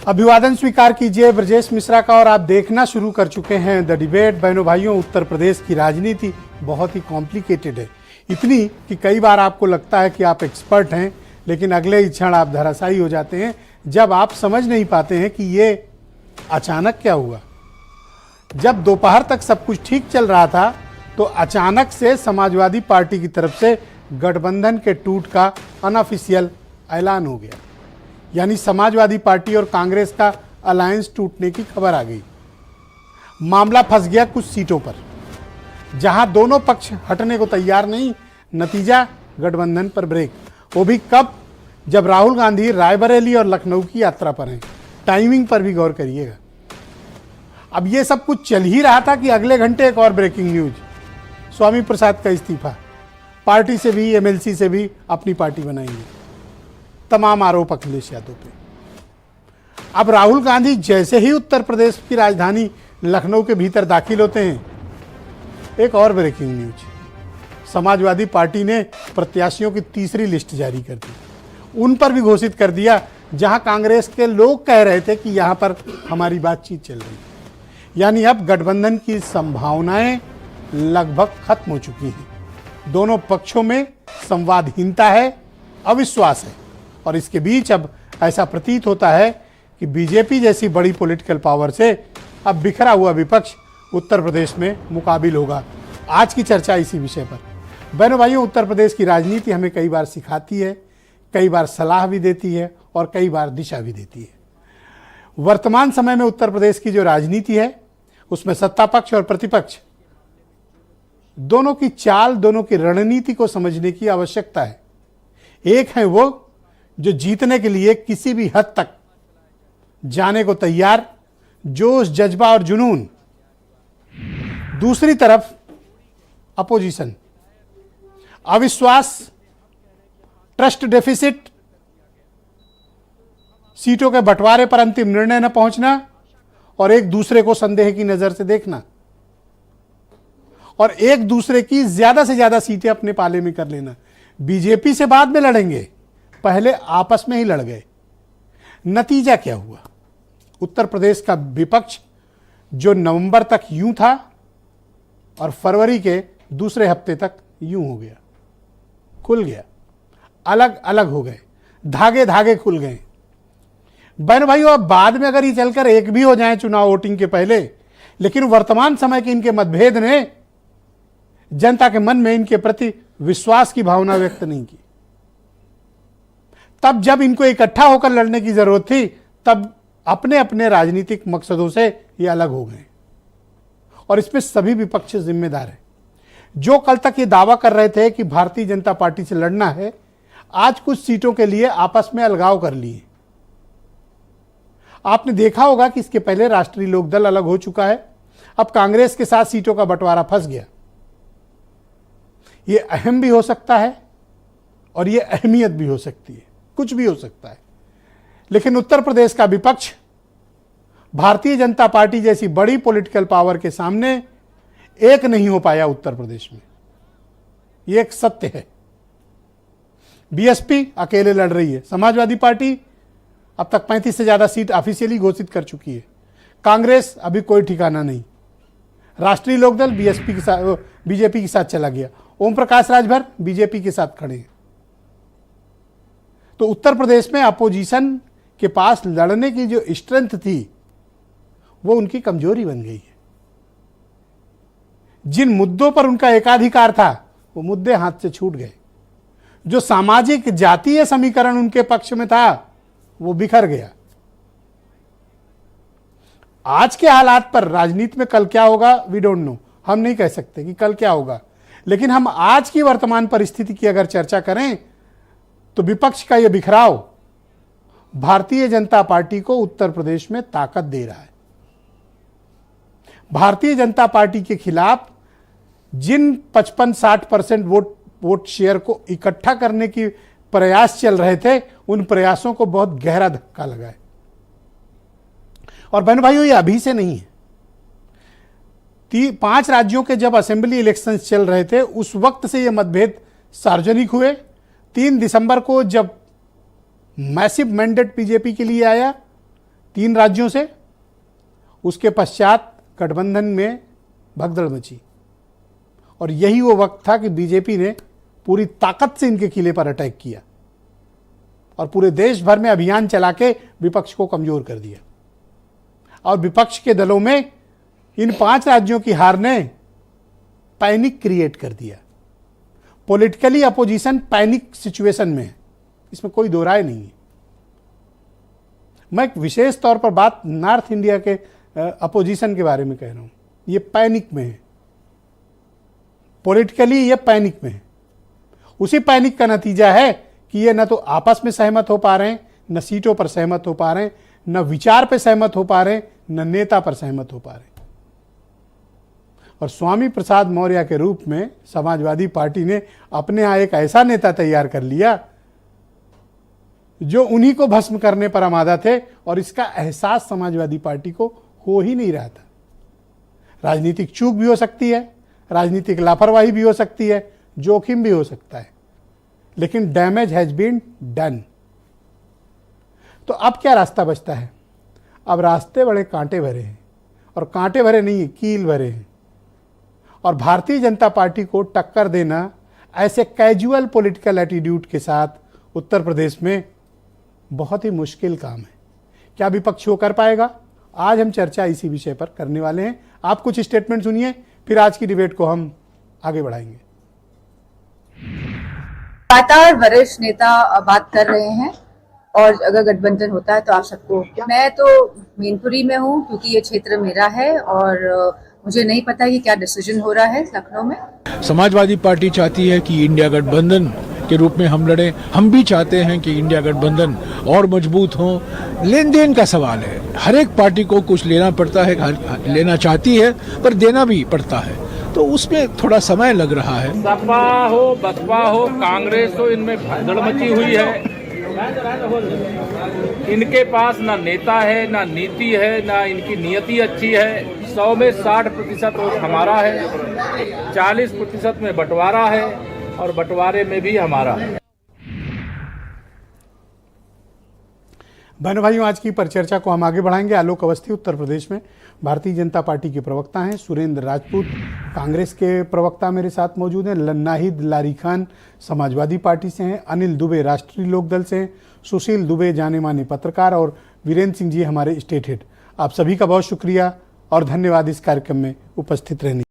अभिवादन स्वीकार कीजिए ब्रजेश मिश्रा का। और आप देखना शुरू कर चुके हैं द डिबेट। बहनों भाइयों, उत्तर प्रदेश की राजनीति बहुत ही कॉम्प्लिकेटेड है, इतनी कि कई बार आपको लगता है कि आप एक्सपर्ट हैं, लेकिन अगले ही क्षण आप धराशायी हो जाते हैं जब आप समझ नहीं पाते हैं कि ये अचानक क्या हुआ। जब दोपहर तक सब कुछ ठीक चल रहा था तो अचानक से समाजवादी पार्टी की तरफ से गठबंधन के टूट का अनऑफिशियल ऐलान हो गया, यानी समाजवादी पार्टी और कांग्रेस का अलायंस टूटने की खबर आ गई। मामला फंस गया कुछ सीटों पर, जहां दोनों पक्ष हटने को तैयार नहीं। नतीजा गठबंधन पर ब्रेक, वो भी कब? जब राहुल गांधी रायबरेली और लखनऊ की यात्रा पर हैं। टाइमिंग पर भी गौर करिएगा। अब ये सब कुछ चल ही रहा था कि अगले घंटे एक और ब्रेकिंग न्यूज, स्वामी प्रसाद का इस्तीफा। पार्टी से भी, एमएलसी से भी अपनी पार्टी बनाएंगे। तमाम आरोप अखिलेश यादव पे। अब राहुल गांधी जैसे ही उत्तर प्रदेश की राजधानी लखनऊ के भीतर दाखिल होते हैं, एक और ब्रेकिंग न्यूज, समाजवादी पार्टी ने प्रत्याशियों की तीसरी लिस्ट जारी कर दी। उन पर भी घोषित कर दिया जहां कांग्रेस के लोग कह रहे थे कि यहां पर हमारी बातचीत चल रही है। यानी अब गठबंधन की संभावनाएं लगभग खत्म हो चुकी हैं। दोनों पक्षों में संवादहीनता है, अविश्वास है, और इसके बीच अब ऐसा प्रतीत होता है कि बीजेपी जैसी बड़ी पॉलिटिकल पावर से अब बिखरा हुआ विपक्ष उत्तर प्रदेश में मुकाबिल होगा। आज की चर्चा इसी विषय पर। बहनों भाइयों, उत्तर प्रदेश की राजनीति हमें कई बार सिखाती है, कई बार सलाह भी देती है और कई बार दिशा भी देती है। वर्तमान समय में उत्तर प्रदेश की जो राजनीति है उसमें सत्ता पक्ष और प्रतिपक्ष दोनों की चाल, दोनों की रणनीति को समझने की आवश्यकता है। एक है वो जो जीतने के लिए किसी भी हद तक जाने को तैयार, जोश, जज्बा और जुनून। दूसरी तरफ अपोजिशन, अविश्वास, ट्रस्ट डेफिसिट, सीटों के बंटवारे पर अंतिम निर्णय न पहुंचना और एक दूसरे को संदेह की नजर से देखना और एक दूसरे की ज्यादा से ज्यादा सीटें अपने पाले में कर लेना। बीजेपी से बाद में लड़ेंगे, पहले आपस में ही लड़ गए। नतीजा क्या हुआ? उत्तर प्रदेश का विपक्ष जो नवंबर तक यूं था और फरवरी के दूसरे हफ्ते तक यूं हो गया, खुल गया, अलग अलग हो गए, धागे धागे खुल गए। बहन भाइयों, अब बाद में अगर ये चलकर एक भी हो जाए चुनाव वोटिंग के पहले, लेकिन वर्तमान समय के इनके मतभेद ने जनता के मन में इनके प्रति विश्वास की भावना व्यक्त नहीं की। तब जब इनको इकट्ठा होकर लड़ने की जरूरत थी, तब अपने अपने राजनीतिक मकसदों से ये अलग हो गए और इसमें सभी विपक्ष जिम्मेदार है। जो कल तक ये दावा कर रहे थे कि भारतीय जनता पार्टी से लड़ना है, आज कुछ सीटों के लिए आपस में अलगाव कर लिए। आपने देखा होगा कि इसके पहले राष्ट्रीय लोकदल अलग हो चुका है, अब कांग्रेस के साथ सीटों का बंटवारा फंस गया। यह अहम भी हो सकता है और यह अहमियत भी हो सकती है, कुछ भी हो सकता है। लेकिन उत्तर प्रदेश का विपक्ष भारतीय जनता पार्टी जैसी बड़ी पॉलिटिकल पावर के सामने एक नहीं हो पाया उत्तर प्रदेश में। यह एक सत्य है। बीएसपी अकेले लड़ रही है, समाजवादी पार्टी अब तक 35 से ज्यादा सीट ऑफिशियली घोषित कर चुकी है, कांग्रेस अभी कोई ठिकाना नहीं, राष्ट्रीय लोकदल बीजेपी के साथ चला गया, ओम प्रकाश राजभर बीजेपी के साथ खड़े हैं। तो उत्तर प्रदेश में अपोजिशन के पास लड़ने की जो स्ट्रेंथ थी वो उनकी कमजोरी बन गई है। जिन मुद्दों पर उनका एकाधिकार था वो मुद्दे हाथ से छूट गए। जो सामाजिक जातीय समीकरण उनके पक्ष में था वो बिखर गया। आज के हालात पर राजनीति में कल क्या होगा वी डोंट नो, हम नहीं कह सकते कि कल क्या होगा, लेकिन हम आज की वर्तमान परिस्थिति की अगर चर्चा करें तो विपक्ष का यह बिखराव भारतीय जनता पार्टी को उत्तर प्रदेश में ताकत दे रहा है। भारतीय जनता पार्टी के खिलाफ जिन 55-60% वोट शेयर को इकट्ठा करने की प्रयास चल रहे थे, उन प्रयासों को बहुत गहरा धक्का लगा है। और बहन भाइयों, ये अभी से नहीं है। 5 राज्यों के जब असेंबली इलेक्शंस चल रहे थे उस वक्त से ये मतभेद सार्वजनिक हुए। 3 दिसंबर को जब मैसिव मैंडेट बीजेपी के लिए आया, 3 राज्यों से। उसके पश्चात गठबंधन में भगदड़ मची और यही वो वक्त था कि बीजेपी ने पूरी ताकत से इनके किले पर अटैक किया और पूरे देश भर में अभियान चला के विपक्ष को कमजोर कर दिया। और विपक्ष के दलों में इन 5 राज्यों की हार ने पैनिक क्रिएट कर दिया। पॉलिटिकली अपोजिशन पैनिक सिचुएशन में है, इसमें कोई दो राय नहीं है। मैं एक विशेष तौर पर बात नॉर्थ इंडिया के अपोजिशन के बारे में कह रहा हूं। ये पैनिक में है, पॉलिटिकली ये पैनिक में है। उसी पैनिक का नतीजा है कि ये न तो आपस में सहमत हो पा रहे हैं, न सीटों पर सहमत हो पा रहे हैं, न विचार पर सहमत हो पा रहे हैं, न नेता पर सहमत हो पा रहे हैं। और स्वामी प्रसाद मौर्य के रूप में समाजवादी पार्टी ने अपने यहां एक ऐसा नेता तैयार कर लिया जो उन्हीं को भस्म करने पर आमादा थे और इसका एहसास समाजवादी पार्टी को हो ही नहीं रहा था। राजनीतिक चूक भी हो सकती है, राजनीतिक लापरवाही भी हो सकती है, जोखिम भी हो सकता है, लेकिन डैमेज हैज बीन डन। तो अब क्या रास्ता बचता है? अब रास्ते बड़े कांटे भरे हैं, और कांटे भरे नहीं, कील भरे हैं। और भारतीय जनता पार्टी को टक्कर देना ऐसे कैजुअल पॉलिटिकल एटीट्यूड के साथ उत्तर प्रदेश में बहुत ही मुश्किल काम है। क्या विपक्ष वो कर पाएगा? आज हम चर्चा इसी विषय पर करने वाले हैं। आप कुछ स्टेटमेंट सुनिए, फिर आज की डिबेट को हम आगे बढ़ाएंगे। लगातार वरिष्ठ नेता बात कर रहे हैं और अगर गठबंधन होता है तो आप सबको, मैं तो मैनपुरी में हूँ क्योंकि ये क्षेत्र मेरा है और मुझे नहीं पता कि क्या डिसीजन हो रहा है लखनऊ में। समाजवादी पार्टी चाहती है कि इंडिया गठबंधन के रूप में हम लड़ें। हम भी चाहते हैं कि इंडिया गठबंधन और मजबूत हो। लेन देन का सवाल है, हर एक पार्टी को कुछ लेना पड़ता है, लेना चाहती है पर देना भी पड़ता है, तो उसमें थोड़ा समय लग रहा है। सपा हो, बसपा हो, कांग्रेस हो, इनमें भगदड़ मची हुई है। इनके पास ना नेता है, ना नीति है, ना इनकी नियति अच्छी है। 100 में 60% वोट हमारा है, 40% में बंटवारा है और बंटवारे में भी हमारा है। बहनों भाइयों, आज की परिचर्चा को हम आगे बढ़ाएंगे। आलोक अवस्थी उत्तर प्रदेश में भारतीय जनता पार्टी के प्रवक्ता हैं। सुरेंद्र राजपूत कांग्रेस के प्रवक्ता मेरे साथ मौजूद हैं। नाहिद लारी खान समाजवादी पार्टी से हैं। अनिल दुबे राष्ट्रीय लोकदल से हैं। सुशील दुबे जाने माने पत्रकार और वीरेंद्र सिंह जी हमारे स्टेट हेड। आप सभी का बहुत शुक्रिया और धन्यवाद इस कार्यक्रम में उपस्थित रहने।